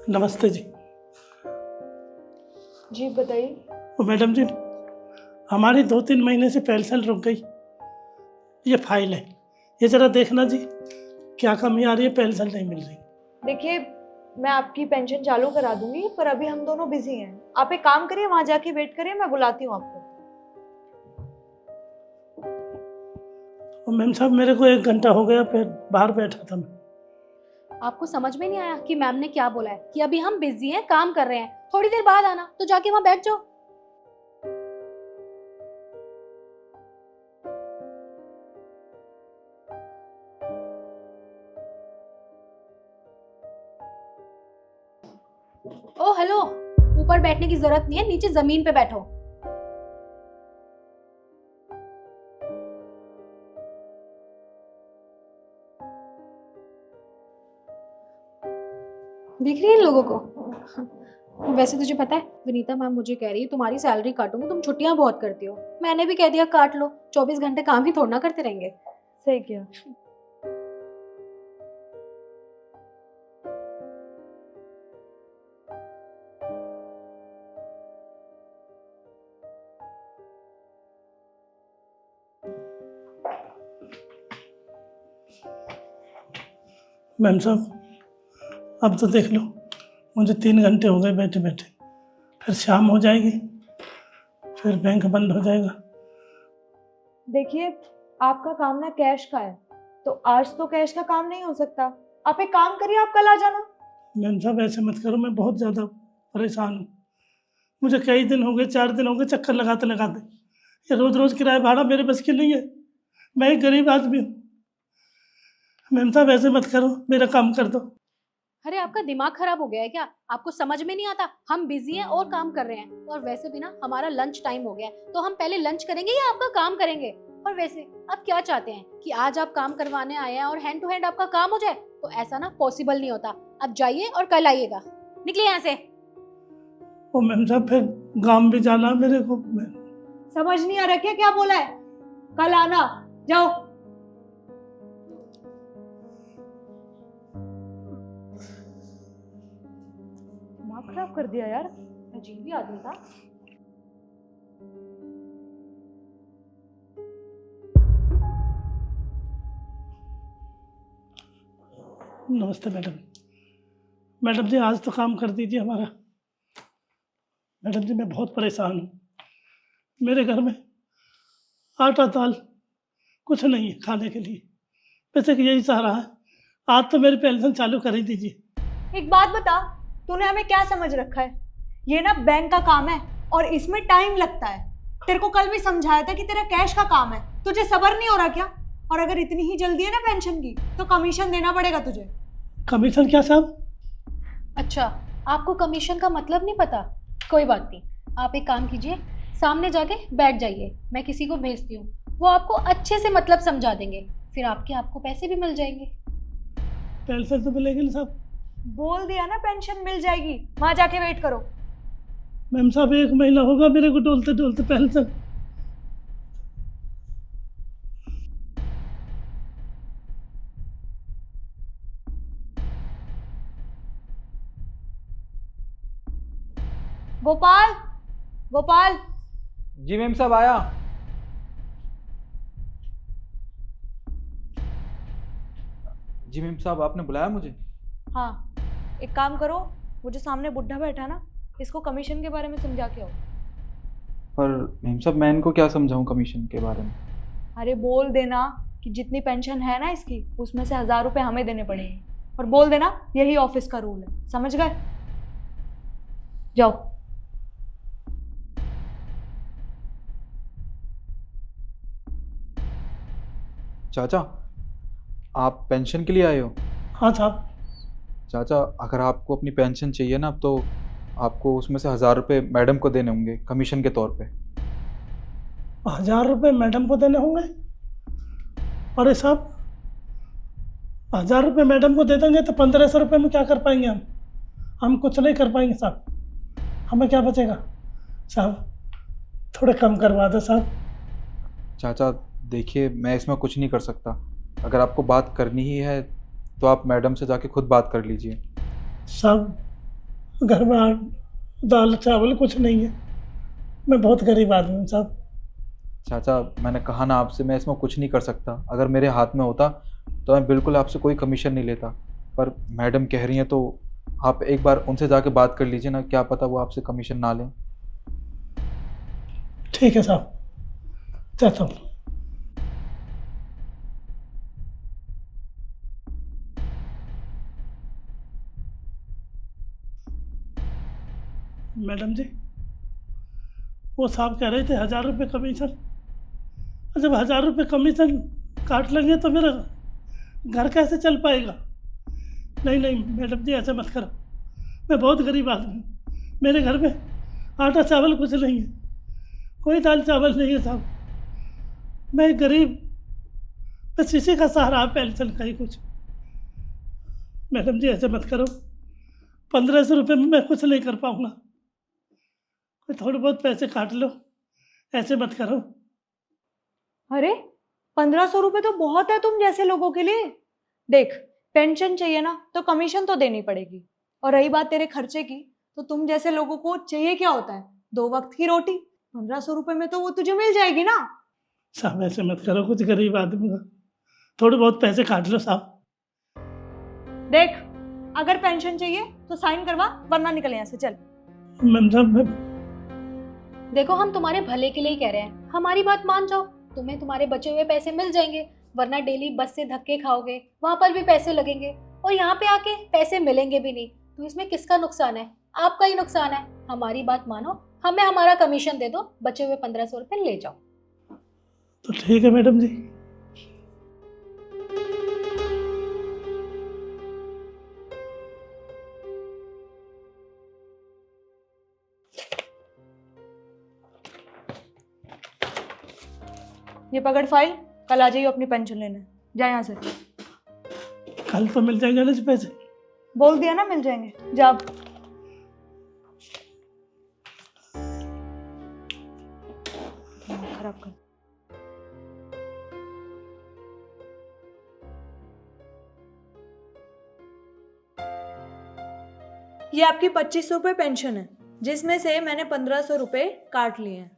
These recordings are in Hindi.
नमस्ते जी। जी बताइए। मैडम जी, हमारी 2-3 महीने से पेंशन रुक गई। ये फाइल है, ये ज़रा देखना जी, क्या कमी आ रही है, पेंशन नहीं मिल रही। देखिए, मैं आपकी पेंशन चालू करा दूंगी, पर अभी हम दोनों बिजी हैं। आप एक काम करिए, वहां जाके वेट करिए, मैं बुलाती हूँ आपको। और मैम साहब, मेरे को 1 घंटा हो गया, फिर बाहर बैठा था मैं। आपको समझ में नहीं आया कि मैम ने क्या बोला है कि अभी हम बिजी हैं, काम कर रहे हैं, थोड़ी देर बाद आना, तो जाके वहां बैठ जाओ। ओ हेलो, ऊपर बैठने की जरूरत नहीं है, नीचे जमीन पे बैठो। दिख रही है इन लोगों को? वैसे तुझे पता है, विनीता मैम मुझे कह रही है तुम्हारी सैलरी काटूंगी, तुम छुट्टियां बहुत करती हो। मैंने भी कह दिया काट लो, 24 घंटे काम ही थोड़ा ना करते रहेंगे। सही किया। मैम साहब, अब तो देख लो, मुझे 3 घंटे हो गए बैठे बैठे, फिर शाम हो जाएगी, फिर बैंक बंद हो जाएगा। देखिए, आपका काम ना कैश का है, तो आज तो कैश का काम नहीं हो सकता। आप एक काम करिए, आप कल आ जाना। मैम साहब, ऐसे मत करो, मैं बहुत ज़्यादा परेशान हूँ। मुझे कई दिन हो गए, 4 दिन हो गए चक्कर लगाते लगाते। ये रोज़ रोज़ किराया भाड़ा मेरे बस की नहीं है, मैं एक गरीब आदमी हूँ। मैम साहब, ऐसे मत करो, मेरा काम कर दो। अरे आपका दिमाग खराब हो गया है क्या? आपको समझ में नहीं आता? हम बिजी हैं और काम कर रहे हैं, और वैसे भी ना हमारा लंच टाइम हो गया है, तो हम पहले लंच करेंगे या आपका काम करेंगे? और वैसे आप क्या चाहते हैं कि आज आप काम करवाने आए हैं और हैंड टू हैंड आपका काम हो जाए? तो ऐसा ना पॉसिबल नहीं होता। आप जाइए और कल आइएगा। निकलिए यहाँ से। ओ मैम साहब, फिर गांव भी जाना मेरे को। समझ नहीं आ रहा क्या बोला है? कल आना, जाओ। दिमाग खराब कर दिया यार, अजीब ही आदमी था। नमस्ते मैडम। मैडम जी, आज तो काम कर दीजिए हमारा। मैडम जी, मैं बहुत परेशान हूँ। मेरे घर में आटा दाल कुछ नहीं है खाने के लिए, वैसे कि यही सहारा है। आज तो मेरी पेंशन चालू कर ही दीजिए। एक बात बता, तूने हमें क्या समझ रखा है? ये ना बैंक का काम है और इसमें टाइम लगता है। तेरे को कल भी समझाया था कि तेरा कैश का काम है, तुझे सब्र नहीं हो रहा क्या? और अगर इतनी ही जल्दी है ना पेंशन की, तो कमीशन देना पड़ेगा तुझे। कमीशन क्या साहब? अच्छा, आपको कमीशन का मतलब नहीं पता? कोई बात नहीं, आप एक काम कीजिए, सामने जाके बैठ जाइए, मैं किसी को भेजती हूँ, वो आपको अच्छे से मतलब समझा देंगे, फिर आपको पैसे भी मिल जाएंगे। पेंशन तो मिलेगी ना साहब? बोल दिया ना, पेंशन मिल जाएगी, वहां जाके वेट करो। मैम साहब, 1 महीना होगा मेरे को डोलते डोलते पेंशन। गोपाल, गोपाल। जी मैम साहब, आया। जी मैम साहब, आपने बुलाया मुझे? हाँ, एक काम करो, वो जो सामने बुढ़ा बैठा ना, इसको कमीशन के बारे में समझा के आओ। पर मैम साहब, मैं इनको क्या समझाऊं कमीशन के बारे में? अरे बोल देना कि जितनी पेंशन है ना इसकी, उसमें से 1000 रुपये हमें देने पड़ेंगे, और बोल देना यही ऑफिस का रूल है। समझ गए? जाओ। चाचा, आप पेंशन के लिए आए हो? हाँ साहब। चाचा, अगर आपको अपनी पेंशन चाहिए ना, तो आपको उसमें से 1000 रुपये मैडम को देने होंगे कमीशन के तौर पे। 1000 रुपये मैडम को देने होंगे? अरे साहब, 1000 रुपये मैडम को दे देंगे तो 1500 रुपये में क्या कर पाएंगे हम कुछ नहीं कर पाएंगे साहब। हमें क्या बचेगा साहब? थोड़े कम करवा दो साहब। चाचा देखिए, मैं इसमें कुछ नहीं कर सकता। अगर आपको बात करनी ही है तो आप मैडम से जाके खुद बात कर लीजिए। साहब, घर में दाल चावल कुछ नहीं है। मैं बहुत गरीब आदमी हूँ साहब। चाचा मैंने कहा ना आपसे, मैं इसमें कुछ नहीं कर सकता। अगर मेरे हाथ में होता तो मैं बिल्कुल आपसे कोई कमीशन नहीं लेता, पर मैडम कह रही हैं तो आप एक बार उनसे जाके बात कर लीजिए ना, क्या पता वो आपसे कमीशन ना लें। ठीक है साहब, चाहता हूँ। मैडम जी, वो साहब कह रहे थे 1000 रुपये कमीशन। जब 1000 रुपये कमीशन काट लेंगे तो मेरा घर कैसे चल पाएगा? नहीं नहीं मैडम जी, ऐसा मत करो। मैं बहुत गरीब आदमी हूँ, मेरे घर में आटा चावल कुछ नहीं है, कोई दाल चावल नहीं है साहब। मैं गरीब, बस इसी का सहारा है, पेंशन का ही कुछ। मैडम जी ऐसे मत करो, 1500 रुपये में मैं कुछ नहीं कर पाऊँगा। कोई थोड़े बहुत पैसे काट लो, ऐसे मत करो। अरे 1500 रुपये तो बहुत है तुम जैसे लोगों के लिए। देख, पेंशन चाहिए ना तो कमीशन तो देनी पड़ेगी, और रही बात तेरे खर्चे की, तो तुम जैसे लोगों को चाहिए क्या होता है? 2 वक्त की रोटी। 1500 रुपये में तो वो तुझे मिल जाएगी ना। साहब ऐसे मत करो, कुछ गरीब आदमी का थोड़े बहुत पैसे काट लो साहब। देख, अगर पेंशन चाहिए तो साइन करवा, वरना निकल यहाँ से, चल। मैम साहब मैं देखो हम तुम्हारे भले के लिए ही कह रहे हैं, हमारी बात मान जाओ, तुम्हें तुम्हारे बचे हुए पैसे मिल जाएंगे। वरना डेली बस से धक्के खाओगे, वहां पर भी पैसे लगेंगे, और यहाँ पे आके पैसे मिलेंगे भी नहीं। तो इसमें किसका नुकसान है? आपका ही नुकसान है। हमारी बात मानो, हमें हमारा कमीशन दे दो, बचे हुए 1500 रुपये ले जाओ। तो ठीक है मैडम जी। ये पकड़ फाइल, कल आ जाइयो अपनी पेंशन लेने। जा यहाँ से। कल तो मिल जाएंगे ना जी पैसे? बोल दिया ना मिल जाएंगे, जा अब। खराब कर। ये आपकी 2500 रुपये पेंशन है, जिसमें से मैंने 1500 रुपये काट लिए हैं।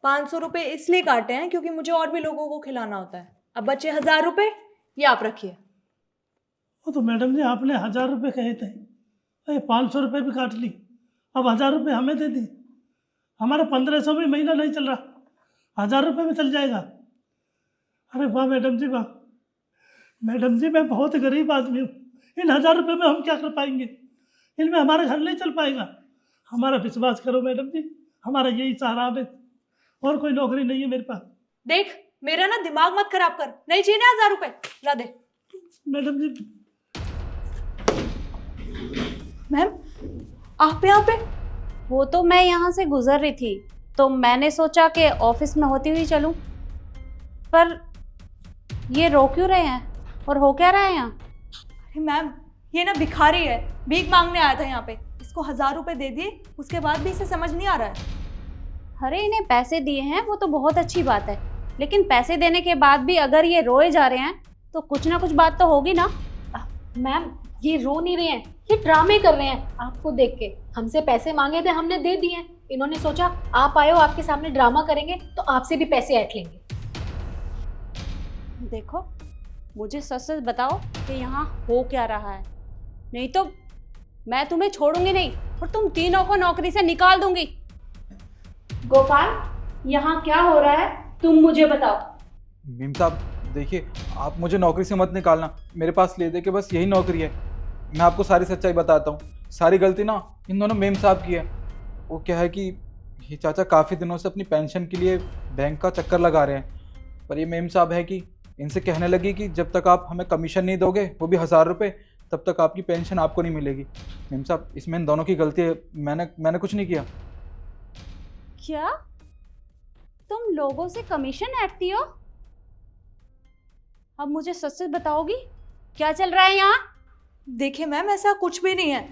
500 रुपये इसलिए काटे हैं क्योंकि मुझे और भी लोगों को खिलाना होता है। अब बचे 1000 रुपये, ये आप रखिए। वो तो मैडम जी आपने 1000 रुपये कहे थे, अरे 500 रुपये भी काट ली, अब 1000 रुपये हमें दे दी। हमारा 1500 भी महीना नहीं चल रहा, 1000 रुपये में चल जाएगा। अरे वाह मैडम जी वाह। मैडम जी मैं बहुत गरीब आदमी हूँ, इन 1000 रुपये में हम क्या कर पाएंगे? इनमें हमारा घर नहीं चल पाएगा। हमारा विश्वास करो मैडम जी, हमारा यही सहारा है, और कोई नौकरी नहीं है मेरे पास। देख, मेरा ना दिमाग मत खराब कर। नहीं चाहिए ना 1000 रुपये, ला दे। मैडम जी मैम, आप यहाँ पे? वो तो मैं यहाँ से गुजर रही थी तो मैंने सोचा कि ऑफिस में होती हुई चलूं, पर ये रो क्यों रहे हैं और हो क्या रहा है यहाँ? अरे मैम, ये ना भिखारी है, भीख मांगने आया था यहाँ पे। इसको 1000 रुपये दे दिए, उसके बाद भी इसे समझ नहीं आ रहा है। अरे इन्हें पैसे दिए हैं वो तो बहुत अच्छी बात है, लेकिन पैसे देने के बाद भी अगर ये रोए जा रहे हैं तो कुछ ना कुछ बात तो होगी ना। मैम ये रो नहीं रहे हैं, ये ड्रामे कर रहे हैं आपको देख के। हमसे पैसे मांगे थे, हमने दे दिए। इन्होंने सोचा आप आए हो, आपके सामने ड्रामा करेंगे तो आपसे भी पैसे ऐंठ लेंगे। देखो, मुझे सच सच बताओ कि यहाँ हो क्या रहा है, नहीं तो मैं तुम्हें छोड़ूंगी नहीं और तुम तीनों को नौकरी से निकाल दूंगी। गोपाल, यहाँ क्या हो रहा है तुम मुझे बताओ। मीम साहब देखिए, आप मुझे नौकरी से मत निकालना, मेरे पास ले दे के बस यही नौकरी है। मैं आपको सारी सच्चाई बताता हूँ, सारी गलती ना इन दोनों मेम साहब की है। वो क्या है कि ये चाचा काफ़ी दिनों से अपनी पेंशन के लिए बैंक का चक्कर लगा रहे हैं, पर ये मेम साहब है कि इनसे कहने लगी कि जब तक आप हमें कमीशन नहीं दोगे, वो भी 1000 रुपये, तब तक आपकी पेंशन आपको नहीं मिलेगी। मेम साहब इसमें इन दोनों की गलती है, मैंने कुछ नहीं किया। क्या तुम लोगों से कमीशन ऐंठती हो? अब मुझे सच सच बताओगी क्या चल रहा है यहाँ? देखिए मैम, ऐसा कुछ भी नहीं है।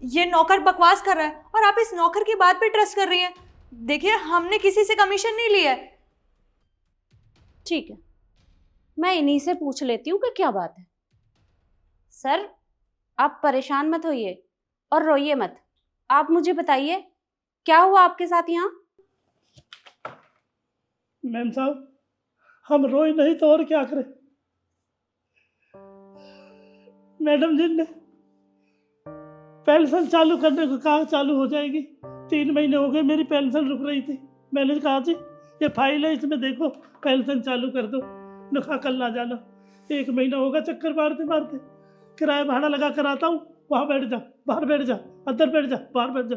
ये नौकर बकवास कर रहा है और आप इस नौकर की बात पे ट्रस्ट कर रही हैं। देखिए, हमने किसी से कमीशन नहीं लिया है। ठीक है, मैं इन्हीं से पूछ लेती हूँ कि क्या बात है। सर, आप परेशान मत होइए और रोइए मत। आप मुझे बताइए क्या हुआ आपके साथ यहाँ? मैम साहब, हम रोए नहीं तो और क्या करें। मैडम जी ने पेंशन चालू करने को कहा, चालू हो जाएगी। 3 महीने हो गए मेरी पेंशन रुक रही थी। मैंने कहा जी ये फाइल है, इसमें देखो पेंशन चालू कर दो। ने कहा कल ना जाना। 1 महीना होगा चक्कर मारते मारते। किराया भाड़ा लगा कर आता हूँ, वहाँ बैठ जा, बाहर बैठ जा, अंदर बैठ जा, बाहर बैठ जा।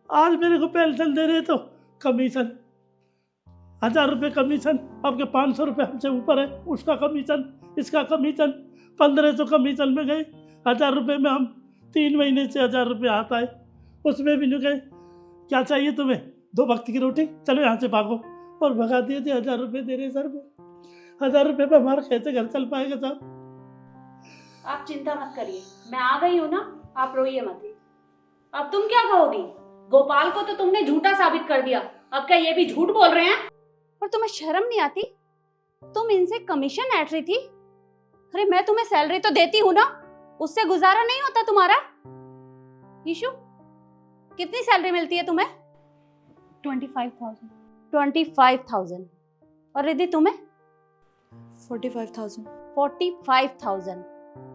आज मेरे को पेंशन दे रहे तो कमीशन 1000 रुपये कमीशन, आपके 500 रुपये हमसे ऊपर है, उसका कमीशन, इसका कमीशन, 1500 कमीशन में गए। 1000 रुपये में हम 3 महीने से 1000 रुपये आता है, उसमें भी नहीं गए। क्या चाहिए तुम्हें? 2 वक्त की रोटी, चलो यहाँ से भागो। और भगा दिए थे। 1000 रुपये दे रहे सर में। 1000 रुपये में हमारा कैसे घर चल पाएगा साहब? आप चिंता मत करिए, मैं आ गई हूँ ना, आप रोइए मत। अब तुम क्या कहोगी? गोपाल को तो तुमने झूठा साबित कर दिया, अब क्या ये भी झूठ बोल रहे हैं? और तुम्हें शर्म नहीं आती? तुम इनसे कमीशन ऐंठ रही थी। अरे मैं तुम्हें सैलरी तो देती हूँ ना, उससे गुजारा नहीं होता तुम्हारा? ईशु, कितनी सैलरी मिलती है तुम्हें? 25,000। 25,000। और रिद्धि तुम्हें? 45,000। 45,000।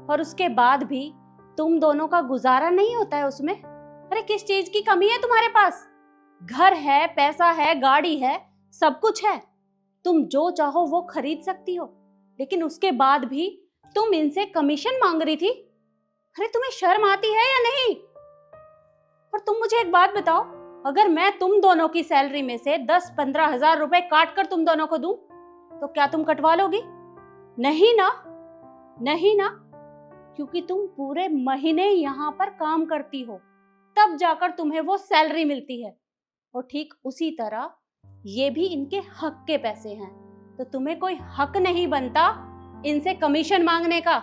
और उसके बाद भी तुम दोनों का गुजारा नहीं होता है उसमें? अरे किस चीज की कमी है तुम्हारे पास? घर है, पैसा है, गाड़ी है, सब कुछ है, तुम जो चाहो वो खरीद सकती हो, लेकिन उसके बाद भी तुम इनसे कमीशन मांग रही थी। अरे तुम्हें शर्म आती है या नहीं? और तुम मुझे एक बात बताओ, अगर मैं तुम दोनों की सैलरी में से 10-15 हजार रुपए काट कर तुम दोनों को दूं, तो क्या तुम कटवा लोगी? नहीं ना, नहीं ना, क्योंकि तुम पूरे महीने यहाँ पर काम करती हो, तब जाकर तुम्हें वो सैलरी मिलती है। और ठीक उसी तरह ये भी इनके हक के पैसे हैं, तो तुम्हें कोई हक नहीं बनता इनसे कमीशन मांगने का।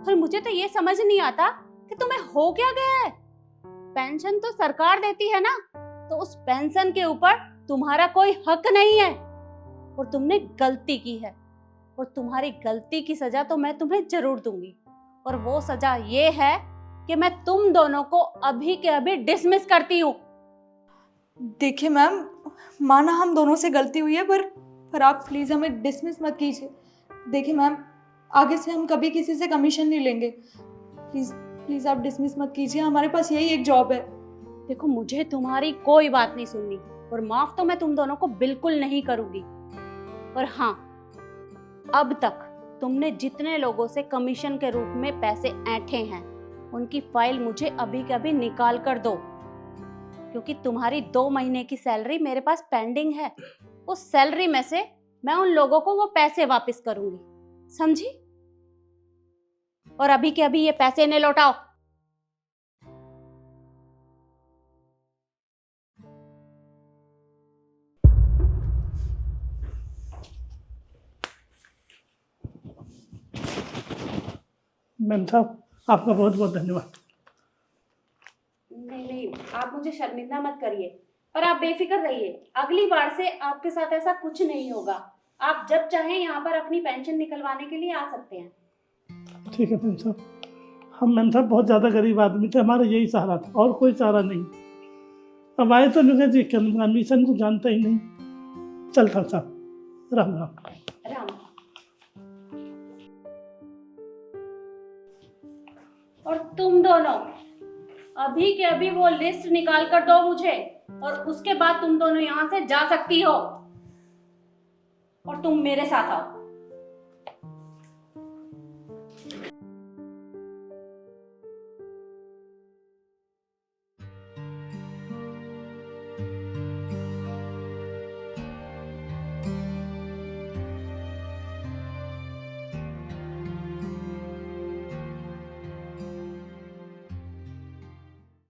और मुझे तो ये समझ नहीं आता कि तुम्हें हो क्या गया है। पेंशन तो सरकार देती है ना, तो उस पेंशन के ऊपर तुम्हारा कोई हक नहीं है। और तुमने गलती की है, और तुम्हारी गलती की सजा तो मैं तुम्हें जरूर दूंगी। और वो सजा ये है कि मैं तुम दोनों को अभी के अभी डिसमिस करती हूँ। देखिए मैम, माना हम दोनों से गलती हुई है, पर आप प्लीज़ हमें डिसमिस मत कीजिए। देखिए मैम, आगे से हम कभी किसी से कमीशन नहीं लेंगे। प्लीज़ प्लीज़ आप डिसमिस मत कीजिए, हमारे पास यही एक जॉब है। देखो, मुझे तुम्हारी कोई बात नहीं सुननी, और माफ तो मैं तुम दोनों को बिल्कुल नहीं करूंगी। और हाँ, अब तक तुमने जितने लोगों से कमीशन के रूप में पैसे ऐंठे हैं, उनकी फाइल मुझे अभी के अभी निकाल कर दो, क्योंकि तुम्हारी 2 महीने की सैलरी मेरे पास पेंडिंग है। उस सैलरी में से मैं उन लोगों को वो पैसे वापस करूंगी, समझी? और अभी के अभी ये पैसे इन्हें लौटाओ। मैम साहब, आपका बहुत बहुत धन्यवाद। नहीं नहीं, आप मुझे शर्मिंदा मत करिए, और आप बेफिक्र रहिए, अगली बार से आपके साथ ऐसा कुछ नहीं होगा। आप जब चाहें यहाँ पर अपनी पेंशन निकलवाने के लिए आ सकते हैं। ठीक है मैम साहब। हम मैम साहब बहुत ज़्यादा गरीब आदमी थे, हमारा यही सहारा था और कोई सहारा नहीं। अब आए तो नहीं जी, कमीशन को जानता ही नहीं। चलता साहब, राम राम। राम। और तुम दोनों अभी के अभी वो लिस्ट निकाल कर दो मुझे, और उसके बाद तुम दोनों यहाँ से जा सकती हो। और तुम मेरे साथ आओ।